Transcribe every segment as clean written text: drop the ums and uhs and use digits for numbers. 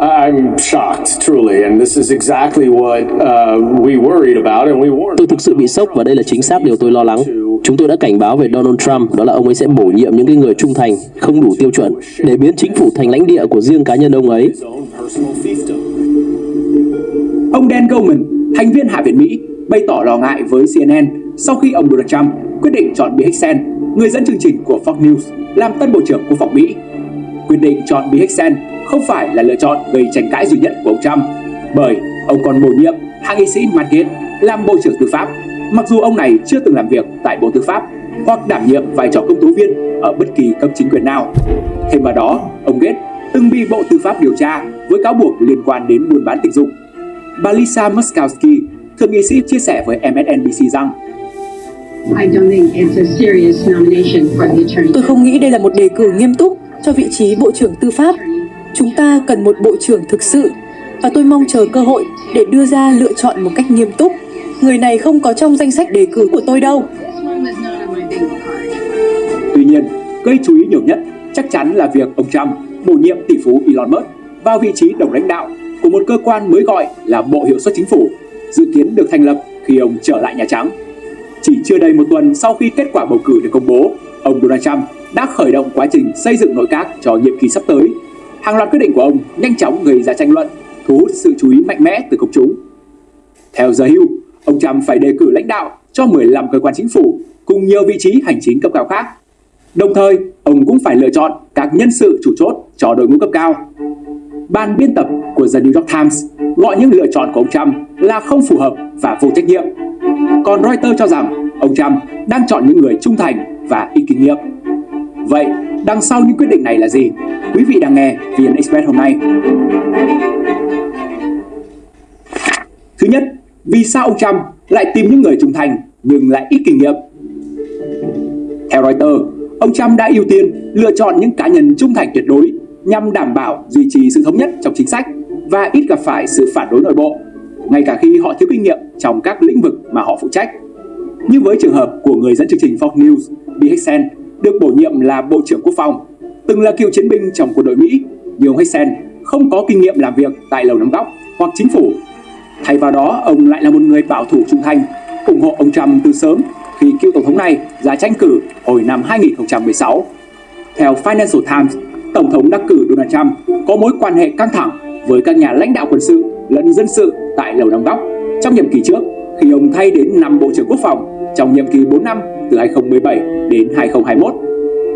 I'm shocked, truly, and this is exactly what we worried about, and we warned. Tôi thực sự bị sốc và đây là chính xác điều tôi lo lắng. Chúng tôi đã cảnh báo về Donald Trump, đó là ông ấy sẽ bổ nhiệm những cái người trung thành, không đủ tiêu chuẩn để biến chính phủ thành lãnh địa của riêng cá nhân ông ấy. Ông Dan Goldman, thành viên Hạ viện Mỹ, bày tỏ lo ngại với CNN sau khi ông Donald Trump quyết định chọn Bill Hexen, người dẫn chương trình của Fox News, làm tân Bộ trưởng Quốc phòng Mỹ. Quyết định chọn Bill Hexen không phải là lựa chọn gây tranh cãi duy nhất của ông Trump, bởi ông còn bổ nhiệm hạ nghị sĩ Matt Gaetz làm Bộ trưởng Tư pháp, mặc dù ông này chưa từng làm việc tại Bộ Tư pháp hoặc đảm nhiệm vai trò công tố viên ở bất kỳ cấp chính quyền nào. Thêm vào đó, ông Gaetz từng bị Bộ Tư pháp điều tra với cáo buộc liên quan đến buôn bán tình dục. Bà Lisa Murkowski, thượng nghị sĩ, chia sẻ với MSNBC rằng tôi không nghĩ đây là một đề cử nghiêm túc cho vị trí Bộ trưởng Tư pháp. Chúng ta cần một Bộ trưởng thực sự và tôi mong chờ cơ hội để đưa ra lựa chọn một cách nghiêm túc. Người này không có trong danh sách đề cử của tôi đâu. Tuy nhiên, gây chú ý nhiều nhất chắc chắn là việc ông Trump bổ nhiệm tỷ phú Elon Musk vào vị trí đồng lãnh đạo của một cơ quan mới gọi là Bộ Hiệu suất Chính phủ, dự kiến được thành lập khi ông trở lại Nhà Trắng. Chỉ chưa đầy một tuần sau khi kết quả bầu cử được công bố, ông Donald Trump đã khởi động quá trình xây dựng nội các cho nhiệm kỳ sắp tới. Hàng loạt quyết định của ông nhanh chóng gây ra tranh luận, thu hút sự chú ý mạnh mẽ từ công chúng. Theo The Hill, ông Trump phải đề cử lãnh đạo cho 15 cơ quan chính phủ cùng nhiều vị trí hành chính cấp cao khác. Đồng thời, ông cũng phải lựa chọn các nhân sự chủ chốt cho đội ngũ cấp cao. Ban biên tập của The New York Times gọi những lựa chọn của ông Trump là không phù hợp và vô trách nhiệm. Còn Reuters cho rằng ông Trump đang chọn những người trung thành và ít kinh nghiệm. Vậy, đằng sau những quyết định này là gì? Quý vị đang nghe VN Express hôm nay. Thứ nhất, vì sao ông Trump lại tìm những người trung thành nhưng lại ít kinh nghiệm? Theo Reuters, ông Trump đã ưu tiên lựa chọn những cá nhân trung thành tuyệt đối nhằm đảm bảo duy trì sự thống nhất trong chính sách và ít gặp phải sự phản đối nội bộ, ngay cả khi họ thiếu kinh nghiệm trong các lĩnh vực mà họ phụ trách. Như với trường hợp của người dẫn chương trình Fox News, Bill Hexen, được bổ nhiệm là Bộ trưởng Quốc phòng, từng là cựu chiến binh trong quân đội Mỹ, nhưng ông Hexen không có kinh nghiệm làm việc tại Lầu Năm Góc hoặc chính phủ. Thay vào đó, ông lại là một người bảo thủ trung thành, ủng hộ ông Trump từ sớm khi cựu tổng thống này ra tranh cử hồi năm 2016. Theo Financial Times, Tổng thống đắc cử Donald Trump có mối quan hệ căng thẳng với các nhà lãnh đạo quân sự lẫn dân sự tại Lầu Năm Góc trong nhiệm kỳ trước, khi ông thay đến 5 Bộ trưởng Quốc phòng trong nhiệm kỳ 4 năm từ 2017 đến 2021.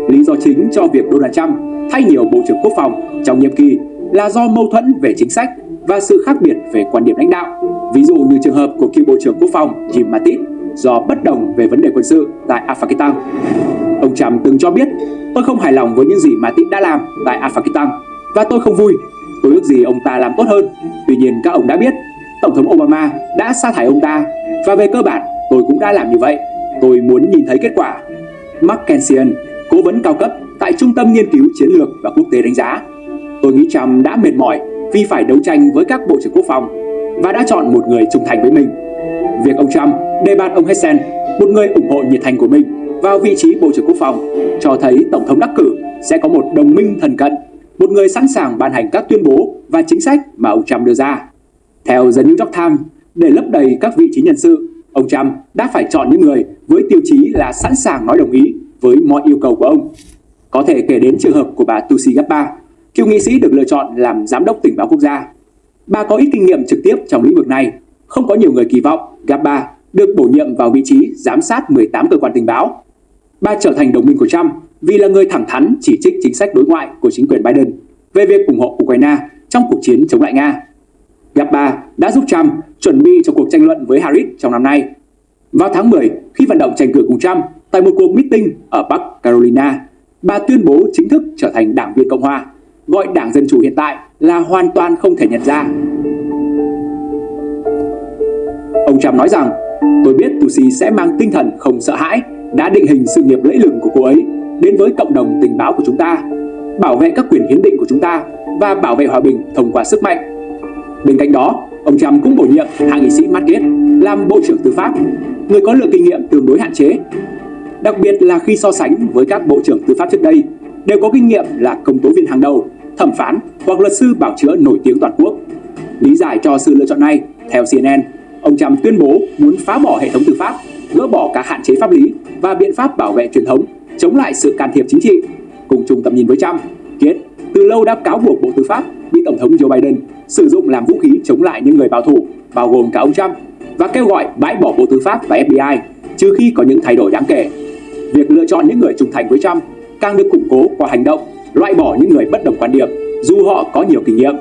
Lý do chính cho việc Donald Trump thay nhiều Bộ trưởng Quốc phòng trong nhiệm kỳ là do mâu thuẫn về chính sách và sự khác biệt về quan điểm lãnh đạo. Ví dụ như trường hợp của cựu Bộ trưởng Quốc phòng Jim Mattis do bất đồng về vấn đề quân sự tại Afghanistan. Ông Trump từng cho biết: "Tôi không hài lòng với những gì Mattis đã làm tại Afghanistan và tôi không vui. Tôi ước gì ông ta làm tốt hơn. Tuy nhiên các ông đã biết, Tổng thống Obama đã sa thải ông ta và về cơ bản tôi cũng đã làm như vậy. Tôi muốn nhìn thấy kết quả." Mark Kensian, cố vấn cao cấp tại Trung tâm Nghiên cứu Chiến lược và Quốc tế đánh giá: "Tôi nghĩ Trump đã mệt mỏi vì phải đấu tranh với các Bộ trưởng Quốc phòng và đã chọn một người trung thành với mình." Việc ông Trump đề bạt ông Hexen, một người ủng hộ nhiệt thành của mình, vào vị trí Bộ trưởng Quốc phòng cho thấy Tổng thống đắc cử sẽ có một đồng minh thân cận, một người sẵn sàng ban hành các tuyên bố và chính sách mà ông Trump đưa ra. Theo The New York Times, để lấp đầy các vị trí nhân sự, ông Trump đã phải chọn những người với tiêu chí là sẵn sàng nói đồng ý với mọi yêu cầu của ông. Có thể kể đến trường hợp của bà Tulsi Gabbard, cựu nghị sĩ được lựa chọn làm giám đốc tình báo quốc gia. Bà có ít kinh nghiệm trực tiếp trong lĩnh vực này. Không có nhiều người kỳ vọng Gabbard được bổ nhiệm vào vị trí giám sát 18 cơ quan tình báo. Bà trở thành đồng minh của Trump vì là người thẳng thắn chỉ trích chính sách đối ngoại của chính quyền Biden về việc ủng hộ Ukraine trong cuộc chiến chống lại Nga. Gabbard đã giúp Trump chuẩn bị cho cuộc tranh luận với Harris trong năm nay. Vào tháng 10, khi vận động tranh cử cùng Trump tại một cuộc meeting ở Bắc Carolina, bà tuyên bố chính thức trở thành đảng viên Cộng hòa, gọi Đảng Dân Chủ hiện tại là hoàn toàn không thể nhận ra. Ông Trump nói rằng: "Tôi biết Tulsi sẽ mang tinh thần không sợ hãi, đã định hình sự nghiệp lẫy lừng của cô ấy đến với cộng đồng tình báo của chúng ta, bảo vệ các quyền hiến định của chúng ta và bảo vệ hòa bình thông qua sức mạnh." Bên cạnh đó, ông Trump cũng bổ nhiệm hạ nghị sĩ Matt Gaetz làm Bộ trưởng Tư pháp, người có lượng kinh nghiệm tương đối hạn chế. Đặc biệt là khi so sánh với các Bộ trưởng Tư pháp trước đây, đều có kinh nghiệm là công tố viên hàng đầu thẩm phán hoặc luật sư bào chữa nổi tiếng toàn quốc. Lý giải cho sự lựa chọn này, theo CNN, ông Trump tuyên bố muốn phá bỏ hệ thống tư pháp, gỡ bỏ các hạn chế pháp lý và biện pháp bảo vệ truyền thống, chống lại sự can thiệp chính trị. Cùng chung tầm nhìn với Trump, Gates từ lâu đã cáo buộc Bộ Tư pháp bị Tổng thống Joe Biden sử dụng làm vũ khí chống lại những người bảo thủ, bao gồm cả ông Trump, và kêu gọi bãi bỏ Bộ Tư pháp và FBI trừ khi có những thay đổi đáng kể. Việc lựa chọn những người trung thành với Trump càng được củng cố qua hành động loại bỏ những người bất đồng quan điểm dù họ có nhiều kinh nghiệm.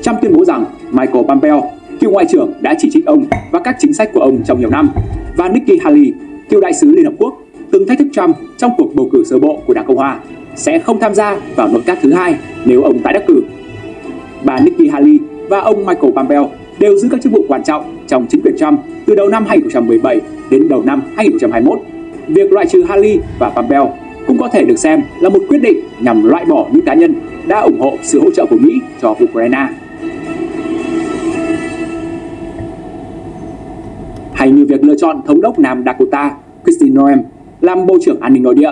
Trump tuyên bố rằng Michael Pompeo, cựu ngoại trưởng đã chỉ trích ông và các chính sách của ông trong nhiều năm, và Nikki Haley, cựu đại sứ Liên Hợp Quốc, từng thách thức Trump trong cuộc bầu cử sơ bộ của Đảng Cộng hòa, sẽ không tham gia vào nội các thứ hai nếu ông tái đắc cử. Bà Nikki Haley và ông Michael Pompeo đều giữ các chức vụ quan trọng trong chính quyền Trump từ đầu năm 2017 đến đầu năm 2021. Việc loại trừ Haley và Pompeo cũng có thể được xem là một quyết định nhằm loại bỏ những cá nhân đã ủng hộ sự hỗ trợ của Mỹ cho Ukraine. Hay như việc lựa chọn thống đốc Nam Dakota Kristi Noem làm Bộ trưởng An ninh Nội địa.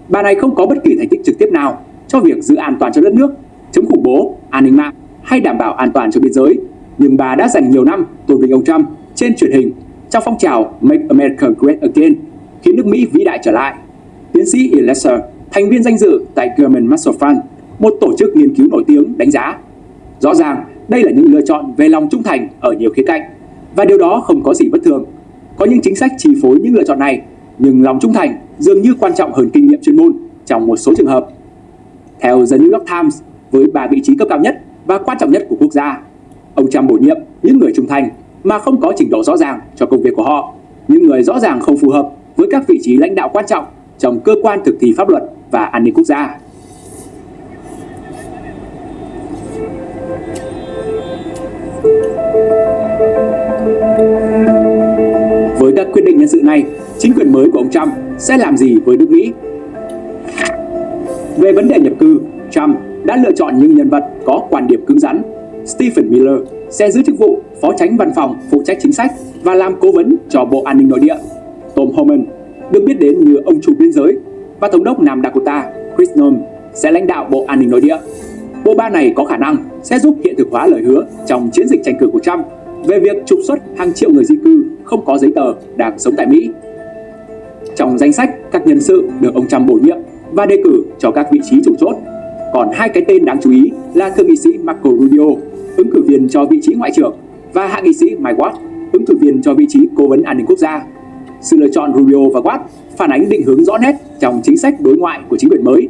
Bà này không có bất kỳ thành tích trực tiếp nào cho việc giữ an toàn cho đất nước, chống khủng bố, an ninh mạng hay đảm bảo an toàn cho biên giới, nhưng bà đã dành nhiều năm tôn vinh ông Trump trên truyền hình trong phong trào Make America Great Again, khiến nước Mỹ vĩ đại trở lại. Tiến sĩ Ian Lesser, thành viên danh dự tại German Marshall Fund, một tổ chức nghiên cứu nổi tiếng, đánh giá rõ ràng đây là những lựa chọn về lòng trung thành ở nhiều khía cạnh, và điều đó không có gì bất thường. Có những chính sách chi phối những lựa chọn này, nhưng lòng trung thành dường như quan trọng hơn kinh nghiệm chuyên môn trong một số trường hợp. Theo The New York Times, với 3 vị trí cấp cao nhất và quan trọng nhất của quốc gia, ông Trump bổ nhiệm những người trung thành mà không có trình độ rõ ràng cho công việc của họ, những người rõ ràng không phù hợp với các vị trí lãnh đạo quan trọng trong cơ quan thực thi pháp luật và an ninh quốc gia. Với các quyết định nhân sự này, chính quyền mới của ông Trump sẽ làm gì với nước Mỹ? Về vấn đề nhập cư, Trump đã lựa chọn những nhân vật có quan điểm cứng rắn. Stephen Miller sẽ giữ chức vụ Phó Chánh Văn phòng phụ trách chính sách và làm cố vấn cho Bộ An ninh Nội địa. Tom Homan, được biết đến như ông chủ biên giới, và Thống đốc Nam Dakota Chris Noem sẽ lãnh đạo Bộ An ninh Nội địa. Bộ ba này có khả năng sẽ giúp hiện thực hóa lời hứa trong chiến dịch tranh cử của Trump về việc trục xuất hàng triệu người di cư không có giấy tờ đang sống tại Mỹ. Trong danh sách các nhân sự được ông Trump bổ nhiệm và đề cử cho các vị trí chủ chốt, còn 2 cái tên đáng chú ý là thượng nghị sĩ Marco Rubio, ứng cử viên cho vị trí ngoại trưởng, và hạ nghị sĩ Mike Waltz, ứng cử viên cho vị trí cố vấn an ninh quốc gia. Sự lựa chọn Rubio và Waltz phản ánh định hướng rõ nét trong chính sách đối ngoại của chính quyền mới.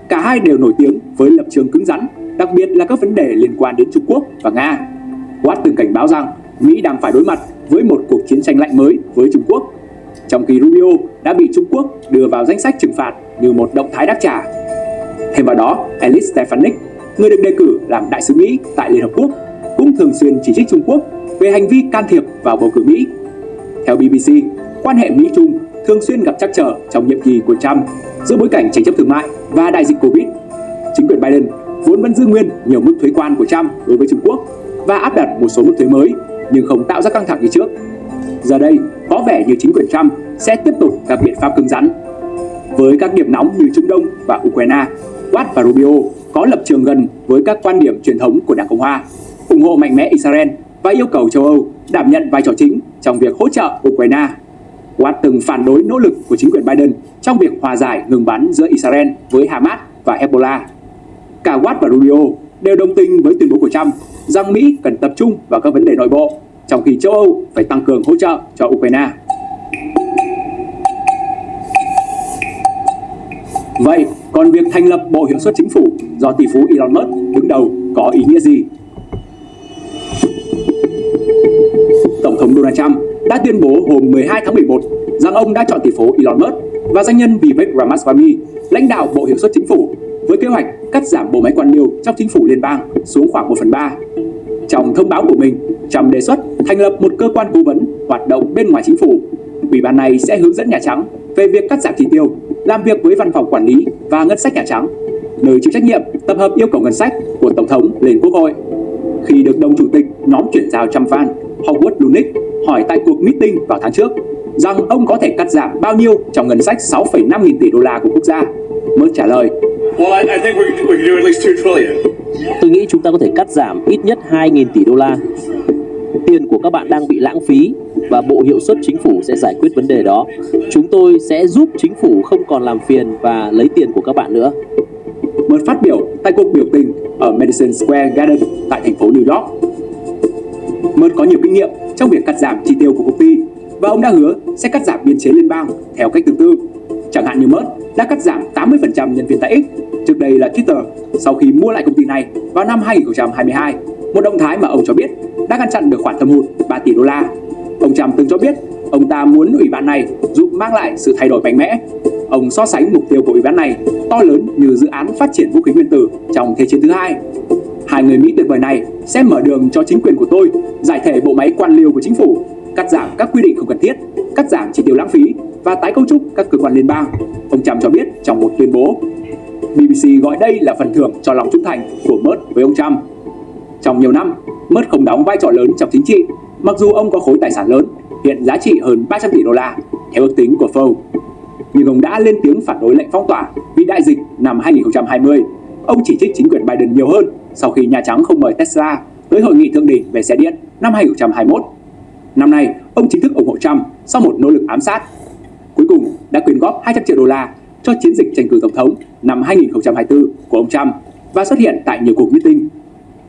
Cả hai đều nổi tiếng với lập trường cứng rắn, đặc biệt là các vấn đề liên quan đến Trung Quốc và Nga. Waltz từng cảnh báo rằng Mỹ đang phải đối mặt với một cuộc chiến tranh lạnh mới với Trung Quốc, trong khi Rubio đã bị Trung Quốc đưa vào danh sách trừng phạt như một động thái đáp trả. Thêm vào đó, Elise Stefanik, người được đề cử làm đại sứ Mỹ tại Liên Hợp Quốc, cũng thường xuyên chỉ trích Trung Quốc về hành vi can thiệp vào bầu cử Mỹ. Theo BBC, quan hệ Mỹ-Trung thường xuyên gặp trắc trở trong nhiệm kỳ của Trump giữa bối cảnh tranh chấp thương mại và đại dịch Covid. Chính quyền Biden vốn vẫn giữ nguyên nhiều mức thuế quan của Trump đối với Trung Quốc và áp đặt một số mức thuế mới, nhưng không tạo ra căng thẳng như trước. Giờ đây, có vẻ như chính quyền Trump sẽ tiếp tục các biện pháp cứng rắn. Với các điểm nóng như Trung Đông và Ukraine, Waltz và Rubio có lập trường gần với các quan điểm truyền thống của Đảng Cộng hòa, ủng hộ mạnh mẽ Israel và yêu cầu châu Âu đảm nhận vai trò chính trong việc hỗ trợ Ukraine. Waltz từng phản đối nỗ lực của chính quyền Biden trong việc hòa giải ngừng bắn giữa Israel với Hamas và Hezbollah. Cả Waltz và Rubio đều đồng tình với tuyên bố của Trump rằng Mỹ cần tập trung vào các vấn đề nội bộ, trong khi châu Âu phải tăng cường hỗ trợ cho Ukraine. Vậy, còn việc thành lập Bộ Hiệu suất Chính phủ do tỷ phú Elon Musk đứng đầu có ý nghĩa gì? Tổng thống Donald Trump đã tuyên bố hôm 12 tháng 11 rằng ông đã chọn tỷ phú Elon Musk và doanh nhân Vivek Ramaswamy lãnh đạo Bộ Hiệu suất Chính phủ với kế hoạch cắt giảm bộ máy quan liêu trong chính phủ liên bang xuống khoảng 1/3. Trong thông báo của mình, Trump đề xuất thành lập một cơ quan cố vấn hoạt động bên ngoài chính phủ. Ủy ban này sẽ hướng dẫn Nhà Trắng về việc cắt giảm chi tiêu, làm việc với Văn phòng Quản lý và Ngân sách Nhà Trắng, nơi chịu trách nhiệm tập hợp yêu cầu ngân sách của Tổng thống lên Quốc hội. Khi được đồng chủ tịch nhóm chuyển giao Trump fan Howard Lutnick hỏi tại cuộc meeting vào tháng trước rằng ông có thể cắt giảm bao nhiêu trong ngân sách 6,5 nghìn tỷ đô la của quốc gia, Musk trả lời Well, I think we can do at least 2 trillion. Tôi nghĩ chúng ta có thể cắt giảm ít nhất 2.000 tỷ đô la. Tiền của các bạn đang bị lãng phí và Bộ Hiệu suất Chính phủ sẽ giải quyết vấn đề đó. Chúng tôi sẽ giúp chính phủ không còn làm phiền và lấy tiền của các bạn nữa. Một phát biểu tại cuộc biểu tình ở Madison Square Garden tại thành phố New York. Mert có nhiều kinh nghiệm trong việc cắt giảm chi tiêu của công ty và ông đã hứa sẽ cắt giảm biên chế liên bang theo cách tương tự. Chẳng hạn như Mert đã cắt giảm 80% nhân viên tại X, trước đây là Twitter, sau khi mua lại công ty này vào năm 2022, một động thái mà ông cho biết đã ngăn chặn được khoản thâm hụt 3 tỷ đô la. Ông Trump từng cho biết ông ta muốn ủy ban này giúp mang lại sự thay đổi mạnh mẽ. Ông so sánh mục tiêu của ủy ban này to lớn như dự án phát triển vũ khí nguyên tử trong Thế chiến thứ hai. Hai người Mỹ tuyệt vời này sẽ mở đường cho chính quyền của tôi giải thể bộ máy quan liêu của chính phủ, cắt giảm các quy định không cần thiết, cắt giảm chi tiêu lãng phí và tái cấu trúc các cơ quan liên bang, ông Trump cho biết trong một tuyên bố. BBC gọi đây là phần thưởng cho lòng trung thành của Mert với ông Trump. Trong nhiều năm, Mert không đóng vai trò lớn trong chính trị, mặc dù ông có khối tài sản lớn, hiện giá trị hơn 300 tỷ đô la, theo ước tính của Forbes. Nhưng ông đã lên tiếng phản đối lệnh phong tỏa vì đại dịch năm 2020. Ông chỉ trích chính quyền Biden nhiều hơn sau khi Nhà Trắng không mời Tesla tới hội nghị thượng đỉnh về xe điện năm 2021. Năm nay, ông chính thức ủng hộ Trump sau một nỗ lực ám sát. Cuối cùng đã quyên góp 200 triệu đô la cho chiến dịch tranh cử tổng thống năm 2024 của ông Trump và xuất hiện tại nhiều cuộc meeting.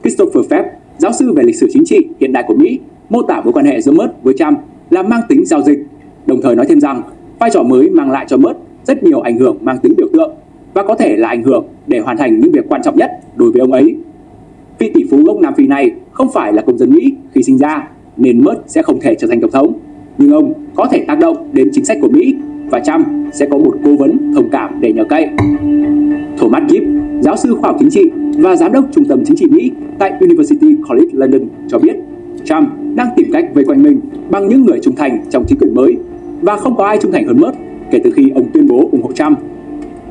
Christopher Phelps, giáo sư về lịch sử chính trị hiện đại của Mỹ, mô tả mối quan hệ giữa Mert với Trump là mang tính giao dịch, đồng thời nói thêm rằng vai trò mới mang lại cho Mert rất nhiều ảnh hưởng mang tính biểu tượng và có thể là ảnh hưởng để hoàn thành những việc quan trọng nhất đối với ông ấy. Vị tỷ phú gốc Nam Phi này không phải là công dân Mỹ khi sinh ra, nên Mert sẽ không thể trở thành tổng thống, nhưng ông có thể tác động đến chính sách của Mỹ và Trump sẽ có một cố vấn thông cảm để nhờ cậy. Thomas Gibbs, giáo sư khoa học chính trị và giám đốc Trung tâm Chính trị Mỹ tại University College London cho biết Trump đang tìm cách vây quanh mình bằng những người trung thành trong chính quyền mới và không có ai trung thành hơn Mert kể từ khi ông tuyên bố ủng hộ Trump.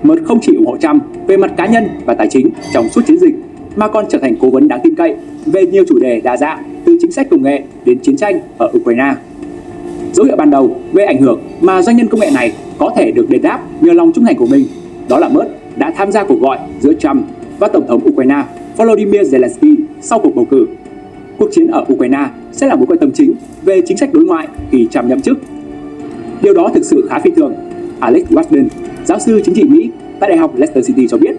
Mert không chỉ ủng hộ Trump về mặt cá nhân và tài chính trong suốt chiến dịch, mà còn trở thành cố vấn đáng tin cậy về nhiều chủ đề đa dạng từ chính sách công nghệ đến chiến tranh ở Ukraine. Dấu hiệu ban đầu về ảnh hưởng mà doanh nhân công nghệ này có thể được đền đáp nhờ lòng trung thành của mình, đó là Mert đã tham gia cuộc gọi giữa Trump và Tổng thống Ukraine Volodymyr Zelensky sau cuộc bầu cử. Cuộc chiến ở Ukraine sẽ là mối quan tâm chính về chính sách đối ngoại khi Trump nhậm chức. Điều đó thực sự khá phi thường. Alex Watson, giáo sư chính trị Mỹ tại Đại học Leicester City cho biết,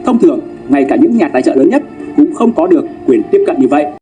thông thường ngay cả những nhà tài trợ lớn nhất cũng không có được quyền tiếp cận như vậy.